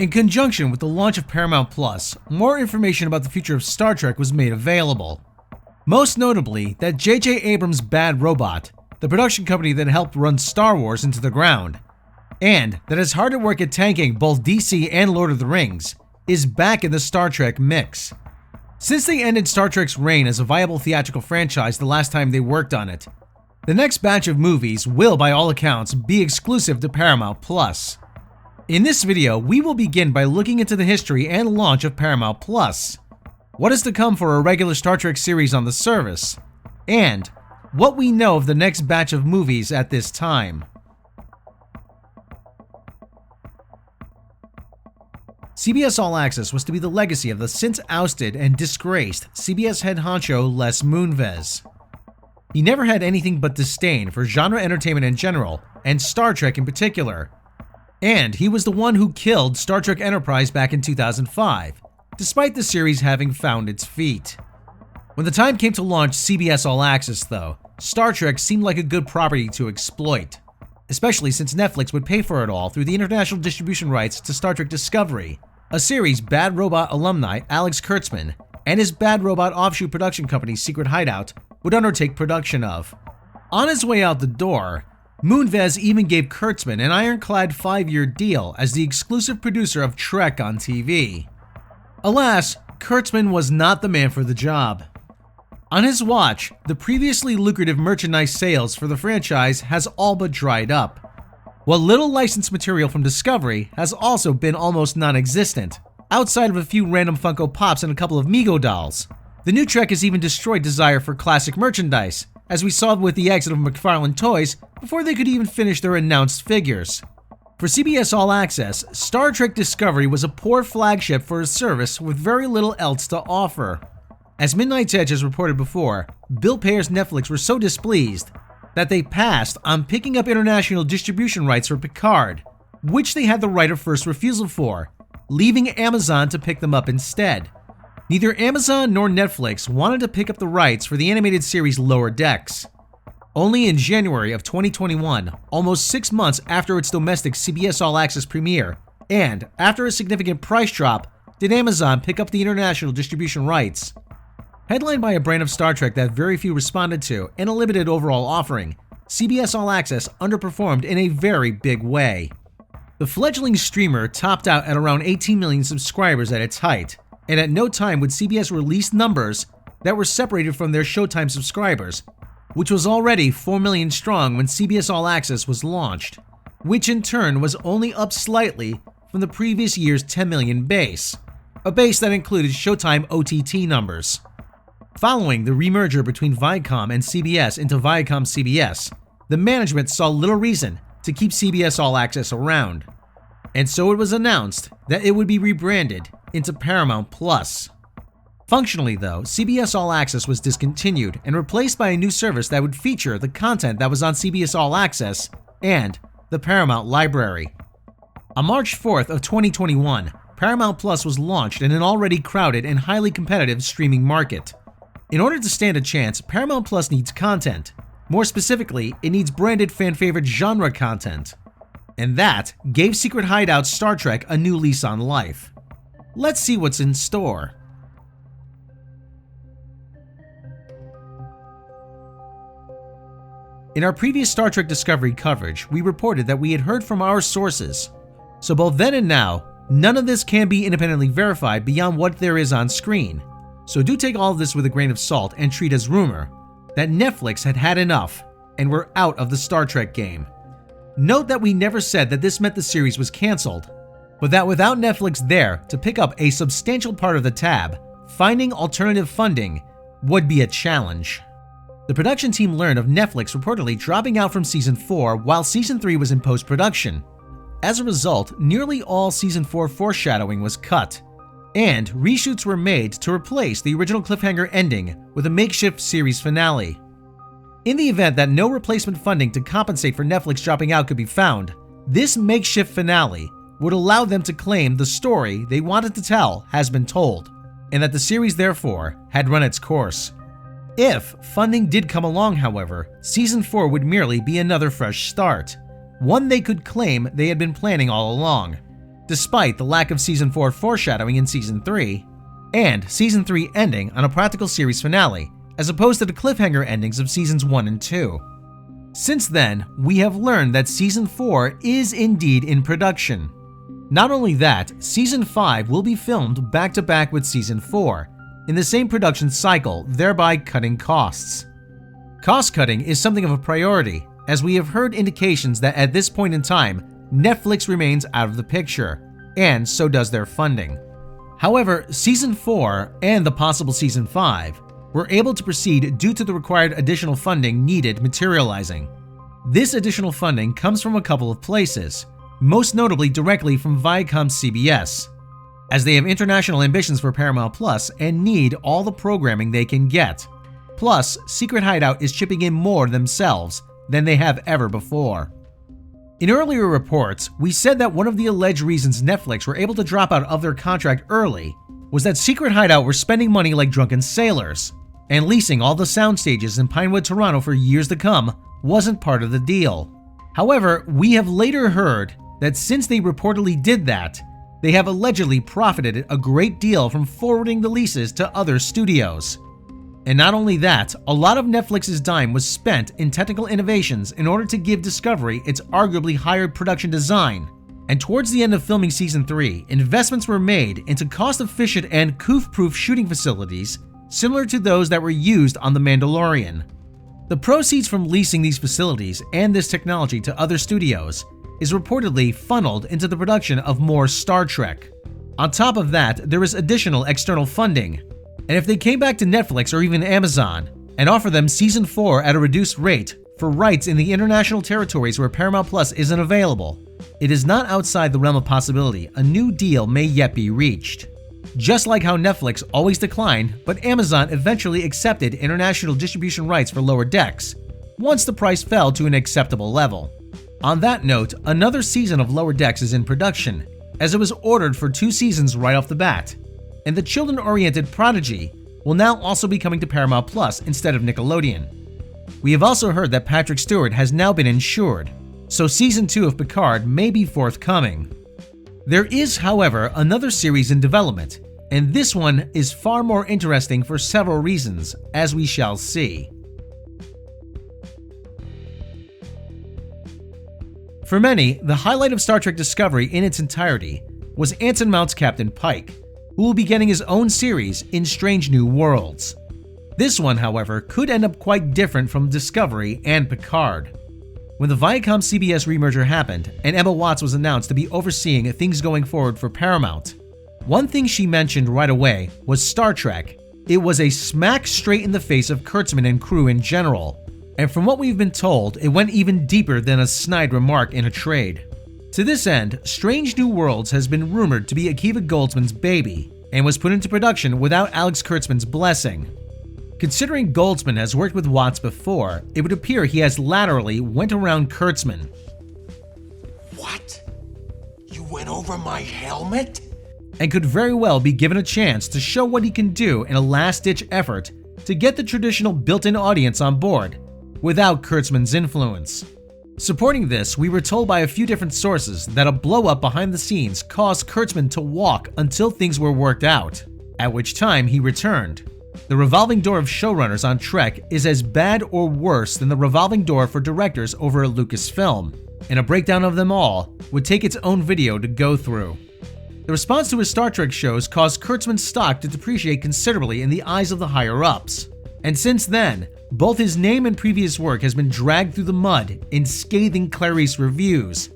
In conjunction with the launch of Paramount Plus, more information about the future of Star Trek was made available. Most notably, that J.J. Abrams' Bad Robot, the production company that helped run Star Wars into the ground, and that is hard at work at tanking both DC and Lord of the Rings, is back in the Star Trek mix. Since they ended Star Trek's reign as a viable theatrical franchise the last time they worked on it, the next batch of movies will, by all accounts, be exclusive to Paramount Plus. In this video, we will begin by looking into the history and launch of Paramount Plus, what is to come for a regular Star Trek series on the service, and what we know of the next batch of movies at this time. CBS All Access was to be the legacy of the since ousted and disgraced CBS head honcho Les Moonves. He never had anything but disdain for genre entertainment in general, and Star Trek in particular. And he was the one who killed Star Trek Enterprise back in 2005, despite the series having found its feet. When the time came to launch CBS All Access, though, Star Trek seemed like a good property to exploit, especially since Netflix would pay for it all through the international distribution rights to Star Trek Discovery, a series Bad Robot alumni Alex Kurtzman and his Bad Robot offshoot production company Secret Hideout would undertake production of. On his way out the door, Moonves even gave Kurtzman an ironclad 5-year deal as the exclusive producer of Trek on TV. Alas, Kurtzman was not the man for the job. On his watch, the previously lucrative merchandise sales for the franchise has all but dried up, while little licensed material from Discovery has also been almost non-existent, outside of a few random Funko Pops and a couple of Mego dolls. The new Trek has even destroyed desire for classic merchandise, as we saw with the exit of McFarlane Toys before they could even finish their announced figures. For CBS All Access, Star Trek Discovery was a poor flagship for a service with very little else to offer. As Midnight's Edge has reported before, Bill Payer's Netflix were so displeased that they passed on picking up international distribution rights for Picard, which they had the right of first refusal for, leaving Amazon to pick them up instead. Neither Amazon nor Netflix wanted to pick up the rights for the animated series Lower Decks. Only in January of 2021, almost 6 months after its domestic CBS All Access premiere, and after a significant price drop, did Amazon pick up the international distribution rights. Headlined by a brand of Star Trek that very few responded to and a limited overall offering, CBS All Access underperformed in a very big way. The fledgling streamer topped out at around 18 million subscribers at its height, and at no time would CBS release numbers that were separated from their Showtime subscribers, which was already 4 million strong when CBS All Access was launched, which in turn was only up slightly from the previous year's 10 million base, a base that included Showtime OTT numbers. Following the remerger between Viacom and CBS into ViacomCBS, the management saw little reason to keep CBS All Access around, and so it was announced that it would be rebranded into Paramount Plus. Functionally though, CBS All Access was discontinued and replaced by a new service that would feature the content that was on CBS All Access and the Paramount Library. On March 4th of 2021, Paramount Plus was launched in an already crowded and highly competitive streaming market. In order to stand a chance, Paramount Plus needs content. More specifically, it needs branded fan-favorite genre content. And that gave Secret Hideout's Star Trek a new lease on life. Let's see what's in store. In our previous Star Trek Discovery coverage, we reported that we had heard from our sources. So both then and now, none of this can be independently verified beyond what there is on screen. So do take all of this with a grain of salt and treat as rumor that Netflix had had enough and were out of the Star Trek game. Note that we never said that this meant the series was cancelled, but that without Netflix there to pick up a substantial part of the tab, finding alternative funding would be a challenge. The production team learned of Netflix reportedly dropping out from Season 4 while Season 3 was in post-production. As a result, nearly all Season 4 foreshadowing was cut, and reshoots were made to replace the original cliffhanger ending with a makeshift series finale. In the event that no replacement funding to compensate for Netflix dropping out could be found, this makeshift finale would allow them to claim the story they wanted to tell has been told, and that the series therefore had run its course. If funding did come along, however, Season 4 would merely be another fresh start, one they could claim they had been planning all along. despite the lack of Season 4 foreshadowing in Season 3, and Season 3 ending on a practical series finale, as opposed to the cliffhanger endings of Seasons 1 and 2. Since then, we have learned that Season 4 is indeed in production. Not only that, Season 5 will be filmed back-to-back with Season 4, in the same production cycle, thereby cutting costs. Cost cutting is something of a priority, as we have heard indications that at this point in time, Netflix remains out of the picture, and so does their funding. However, Season 4 and the possible Season 5 were able to proceed due to the required additional funding needed materializing. This additional funding comes from a couple of places, most notably directly from ViacomCBS, as they have international ambitions for Paramount Plus and need all the programming they can get. Plus, Secret Hideout is chipping in more themselves than they have ever before. In earlier reports, we said that one of the alleged reasons Netflix were able to drop out of their contract early was that Secret Hideout were spending money like drunken sailors, and leasing all the sound stages in Pinewood, Toronto for years to come wasn't part of the deal. However, we have later heard that since they reportedly did that, they have allegedly profited a great deal from forwarding the leases to other studios. And not only that, a lot of Netflix's dime was spent in technical innovations in order to give Discovery its arguably higher production design. And towards the end of filming Season 3, investments were made into cost-efficient and coof-proof shooting facilities similar to those that were used on The Mandalorian. The proceeds from leasing these facilities and this technology to other studios is reportedly funneled into the production of more Star Trek. On top of that, there is additional external funding, and if they came back to Netflix or even Amazon and offer them Season 4 at a reduced rate for rights in the international territories where Paramount Plus isn't available, it is not outside the realm of possibility a new deal may yet be reached. Just like how Netflix always declined, but Amazon eventually accepted international distribution rights for Lower Decks, once the price fell to an acceptable level. On that note, another season of Lower Decks is in production, as it was ordered for 2 seasons right off the bat, and the children-oriented Prodigy will now also be coming to Paramount Plus instead of Nickelodeon. We have also heard that Patrick Stewart has now been insured, so Season 2 of Picard may be forthcoming. There is, however, another series in development, and this one is far more interesting for several reasons, as we shall see. For many, the highlight of Star Trek Discovery in its entirety was Anson Mount's Captain Pike, who will be getting his own series in Strange New Worlds. This one, however, could end up quite different from Discovery and Picard. When the ViacomCBS remerger happened and Emma Watts was announced to be overseeing things going forward for Paramount, one thing she mentioned right away was Star Trek. It was a smack straight in the face of Kurtzman and crew in general, and from what we've been told, it went even deeper than a snide remark in a trade. To this end, Strange New Worlds has been rumored to be Akiva Goldsman's baby, and was put into production without Alex Kurtzman's blessing. Considering Goldsman has worked with Watts before, it would appear he has laterally went around Kurtzman. What? You went over my helmet? And could very well be given a chance to show what he can do in a last-ditch effort to get the traditional built-in audience on board, without Kurtzman's influence. Supporting this, we were told by a few different sources that a blow-up behind the scenes caused Kurtzman to walk until things were worked out, at which time he returned. The revolving door of showrunners on Trek is as bad or worse than the revolving door for directors over at Lucasfilm, and a breakdown of them all would take its own video to go through. The response to his Star Trek shows caused Kurtzman's stock to depreciate considerably in the eyes of the higher-ups, and since then, both his name and previous work has been dragged through the mud in scathing Clarice reviews,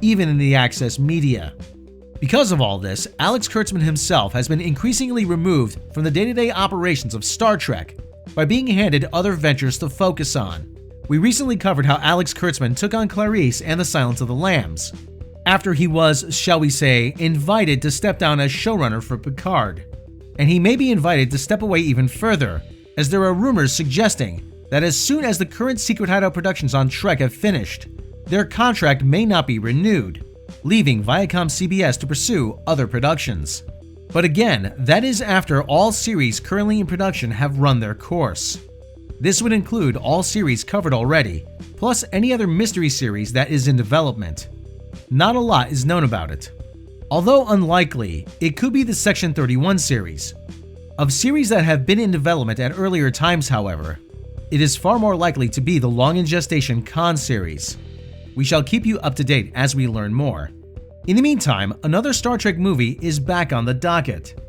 even in the Access media. Because of all this, Alex Kurtzman himself has been increasingly removed from the day-to-day operations of Star Trek by being handed other ventures to focus on. We recently covered how Alex Kurtzman took on Clarice and The Silence of the Lambs, after he was, shall we say, invited to step down as showrunner for Picard. And he may be invited to step away even further, as there are rumors suggesting that as soon as the current Secret Hideout productions on Trek have finished, their contract may not be renewed, leaving ViacomCBS to pursue other productions. But again, that is after all series currently in production have run their course. This would include all series covered already, plus any other mystery series that is in development. Not a lot is known about it. Although unlikely, it could be the Section 31 series. Of series that have been in development at earlier times, however, it is far more likely to be the long in gestation Khan series. We shall keep you up to date as we learn more. In the meantime, another Star Trek movie is back on the docket.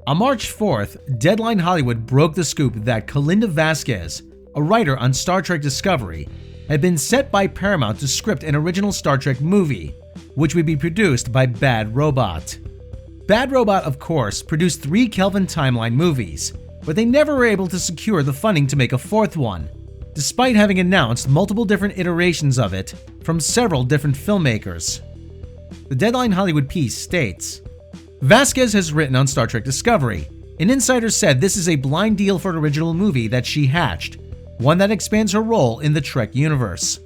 On March 4th, Deadline Hollywood broke the scoop that Kalinda Vasquez, a writer on Star Trek Discovery, had been set by Paramount to script an original Star Trek movie, which would be produced by Bad Robot. Bad Robot, of course, produced 3 Kelvin Timeline movies, but they never were able to secure the funding to make a 4th one, despite having announced multiple different iterations of it from several different filmmakers. The Deadline Hollywood piece states, Vasquez has written on Star Trek Discovery. An insider said this is a blind deal for an original movie that she hatched, one that expands her role in the Trek universe.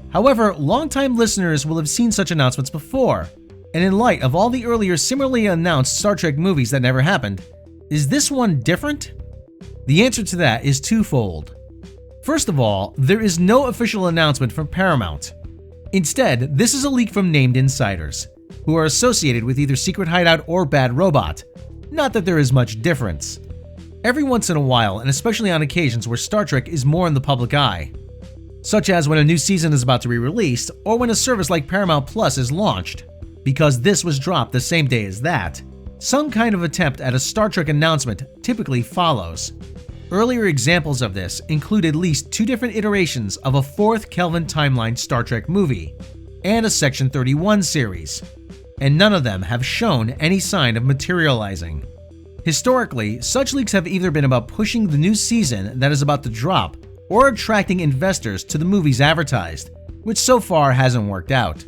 However, longtime listeners will have seen such announcements before, and in light of all the earlier similarly announced Star Trek movies that never happened, is this one different? The answer to that is twofold. First of all, there is no official announcement from Paramount. Instead, this is a leak from named insiders, who are associated with either Secret Hideout or Bad Robot. Not that there is much difference. Every once in a while, and especially on occasions where Star Trek is more in the public eye, such as when a new season is about to be released, or when a service like Paramount Plus is launched, because this was dropped the same day as that, some kind of attempt at a Star Trek announcement typically follows. Earlier examples of this include at least 2 different iterations of a 4th Kelvin Timeline Star Trek movie, and a Section 31 series, and none of them have shown any sign of materializing. Historically, such leaks have either been about pushing the new season that is about to drop, or attracting investors to the movies advertised, which so far hasn't worked out.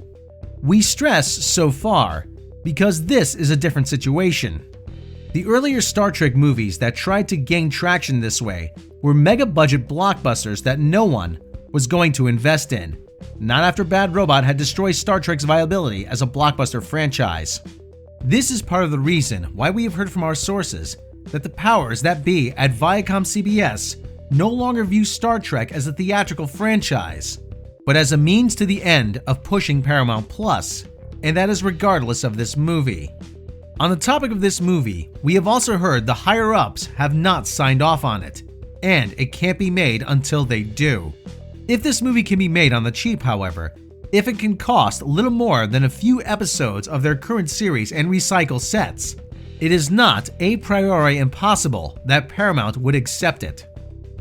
We stress so far because this is a different situation. The earlier Star Trek movies that tried to gain traction this way were mega-budget blockbusters that no one was going to invest in, not after Bad Robot had destroyed Star Trek's viability as a blockbuster franchise. This is part of the reason why we have heard from our sources that the powers that be at ViacomCBS no longer view Star Trek as a theatrical franchise, but as a means to the end of pushing Paramount Plus, and that is regardless of this movie. On the topic of this movie, we have also heard the higher-ups have not signed off on it, and it can't be made until they do. If this movie can be made on the cheap, however, if it can cost little more than a few episodes of their current series and recycle sets, it is not a priori impossible that Paramount would accept it.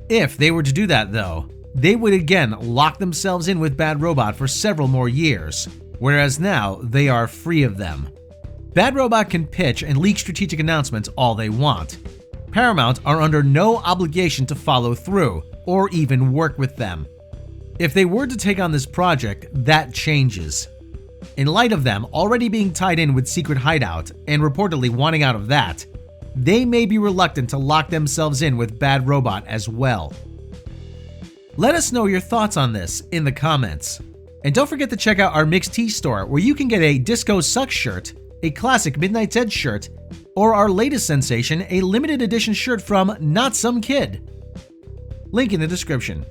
If they were to do that, though, they would again lock themselves in with Bad Robot for several more years, whereas now they are free of them. Bad Robot can pitch and leak strategic announcements all they want. Paramount are under no obligation to follow through or even work with them. If they were to take on this project, that changes. In light of them already being tied in with Secret Hideout and reportedly wanting out of that, they may be reluctant to lock themselves in with Bad Robot as well. Let us know your thoughts on this in the comments. And don't forget to check out our Mixed Tee store, where you can get a Disco Sucks shirt, a classic Midnight's Edge shirt, or our latest sensation, a limited edition shirt from Not Some Kid. Link in the description.